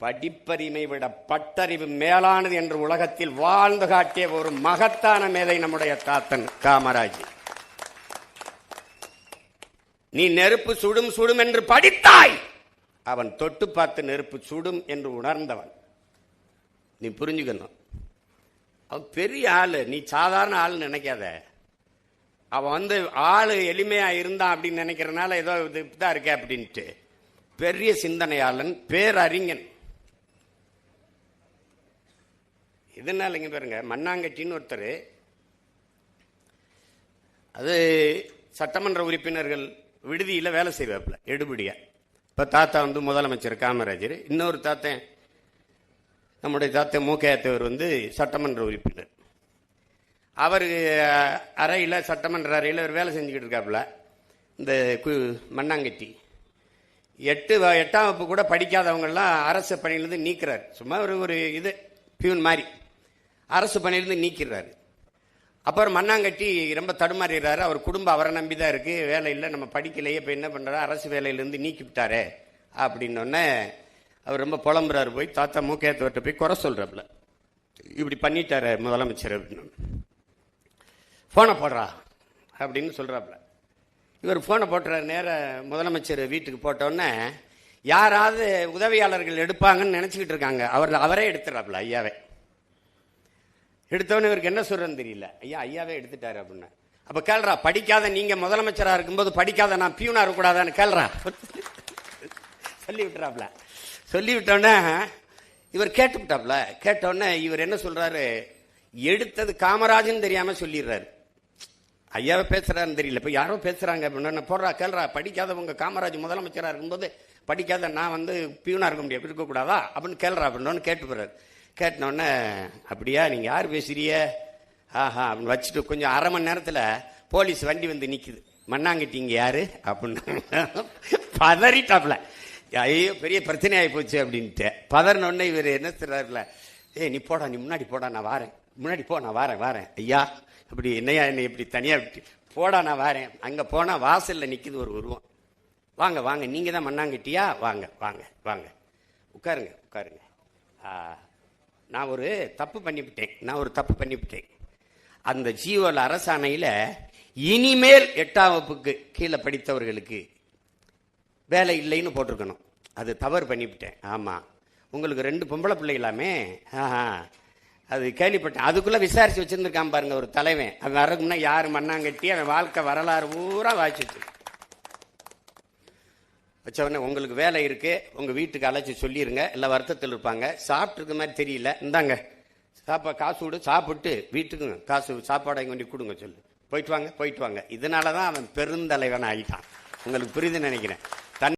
படிப்பறிமை விட பட்டறிவு மேலானது என்று உலகத்தில் வாழ்ந்து காட்டிய ஒரு மகத்தான மேதை நம்முடைய தாத்தன் காமராஜ். நீ நெருப்பு சுடும் சுடும் என்று படித்தாய், அவன் தொட்டு பார்த்து நெருப்பு சுடும் என்று உணர்ந்தவன். நீ புரிஞ்சுக்கணும், அவன் பெரிய ஆளு, நீ சாதாரண ஆள் நினைக்காத. அவன் ஆளு எளிமையா இருந்தான் அப்படின்னு நினைக்கிறனால ஏதோ இதுதான் இருக்க அப்படின்ட்டு. பெரிய சிந்தனையாளன், பேரறிஞன். இதனால இங்க பாருங்க, மண்ணாங்கட்டின்னு ஒருத்தர், அது சட்டமன்ற உறுப்பினர்கள் விடுதியில் வேலை செய்வாப்புல எடுபடியா. இப்போ தாத்தா முதலமைச்சர் காமராஜர், இன்னொரு தாத்தன் நம்முடைய தாத்தன் மூக்கையாத்தவர் சட்டமன்ற உறுப்பினர். அவர் அறையில், சட்டமன்ற அறையில் ஒரு வேலை செஞ்சுக்கிட்டு இருக்காப்புல. இந்த மண்ணாங்கட்டி 8ஆம் வகுப்பு கூட படிக்காதவங்கெல்லாம் அரசு பணியிலிருந்து நீக்கிறார். சும்மா ஒரு இது பியூன் மாதிரி அரசு பணியிலிருந்து நீக்கிறாரு. அப்புறம் மண்ணாங்கட்டி ரொம்ப தடுமாறுகிறாரு. அவர் குடும்பம் அவரை நம்பி தான் இருக்கு, வேலை இல்லை, நம்ம படிக்கலையே, இப்போ என்ன பண்ணுறாரு, அரசு வேலையிலேருந்து நீக்கி விட்டாரே அப்படின்னோடனே அவர் ரொம்ப புலம்புறாரு. போய் தாத்தா மூக்கையத்தவர்கிட்ட போய் குறை சொல்றாப்புல, இப்படி பண்ணிட்டாரு முதலமைச்சர் அப்படின்னு. ஃபோனை போடுறா அப்படின்னு சொல்றாப்புல. இவர் ஃபோனை போட்டுறாரு. நேர முதலமைச்சர் வீட்டுக்கு போட்டோன்னே யாராவது உதவியாளர்கள் எடுப்பாங்கன்னு நினச்சிக்கிட்டு இருக்காங்க. அவரே எடுத்துறாப்புல, ஐயாவே எடுத்தவொன்னு. இவருக்கு என்ன சொல்றதுன்னு தெரியல. ஐயாவே எடுத்துட்டாரு அப்படின்னு. அப்ப கேள்றா, படிக்காத நீங்க முதலமைச்சரா இருக்கும்போது படிக்காத நான் பியூனா இருக்கக்கூடாதான்னு கேள்றா சொல்லி விட்டுறாப்புல. சொல்லி விட்டோன்னே இவர் கேட்டுவிட்டாப்புல. கேட்டோடனே இவர் என்ன சொல்றாரு, எடுத்தது காமராஜன் தெரியாம சொல்லிடுறாரு. ஐயாவை பேசுறாருன்னு தெரியல, இப்ப யாரோ பேசுறாங்க அப்படின்னு. போடுறா கேள்றா, படிக்காதவங்க காமராஜ் முதலமைச்சரா இருக்கும்போது படிக்காத நான் பியூனா இருக்க முடியாது, இருக்கக்கூடாதா அப்படின்னு கேள்றா அப்படின்னு கேட்டு போறாரு. கேட்டனோடனே, அப்படியா, நீங்க யார் பேசுறிய, ஆஹா அப்படின்னு வச்சுட்டு கொஞ்சம் அரை மணி நேரத்தில் போலீஸ் வண்டி நிக்குது. மண்ணாங்கட்டிங்க யாரு அப்படின்னு பதறிட்டாப்ல. ஐயோ பெரிய பிரச்சனை ஆகி போச்சு அப்படின்ட்டு பதறினோடனே இவர் என்ன சொல்றாருல, நீ போடா, நீ முன்னாடி போடா, நான் வாரேன், முன்னாடி போ, நான் வாரேன் ஐயா, அப்படி என்னையா என்னை இப்படி தனியா விட்டு போடா, நான் வாரேன். அங்க போனா வாசல்ல நிக்குது ஒரு உருவம். வாங்க வாங்க, நீங்க தான் மண்ணாங்கட்டியா, வாங்க வாங்க வாங்க, உட்காருங்க உட்காருங்க. நான் ஒரு தப்பு பண்ணிவிட்டேன். அந்த ஜியோல அரசாணையில இனிமேல் 8ஆம் வகுப்புக்கு கீழே படித்தவர்களுக்கு வேலை இல்லைன்னு போட்டிருக்கணும். அது தவறு பண்ணிவிட்டேன். ஆமா, உங்களுக்கு 2 பொம்பளை பிள்ளைகளாமே, அது கேள்விப்பட்டேன். அதுக்குள்ள விசாரிச்சு வச்சிருந்துருக்கான் பாருங்க ஒரு தலைவன். அவன் வரக்கும்னா யாரு மண்ணாங்கட்டி, அவன் வாழ்க்கை வரலாறு பூரா வாசிச்சு வச்சவொடனே, உங்களுக்கு வேலை இருக்கு, உங்க வீட்டுக்கு அழைச்சி சொல்லிருங்க, எல்லாம் வருத்தத்தில் இருப்பாங்க, சாப்பிட்டு இருக்க மாதிரி தெரியல, இந்தாங்க காசு விடு, சாப்பிட்டு வீட்டுக்கு காசு சாப்பாடை கொண்டு கொடுங்க சொல்லு, போயிட்டு வாங்க. இதனாலதான் அவன் பெருந்தலைவன் ஆகிட்டான். உங்களுக்கு புரியுதுன்னு நினைக்கிறேன்.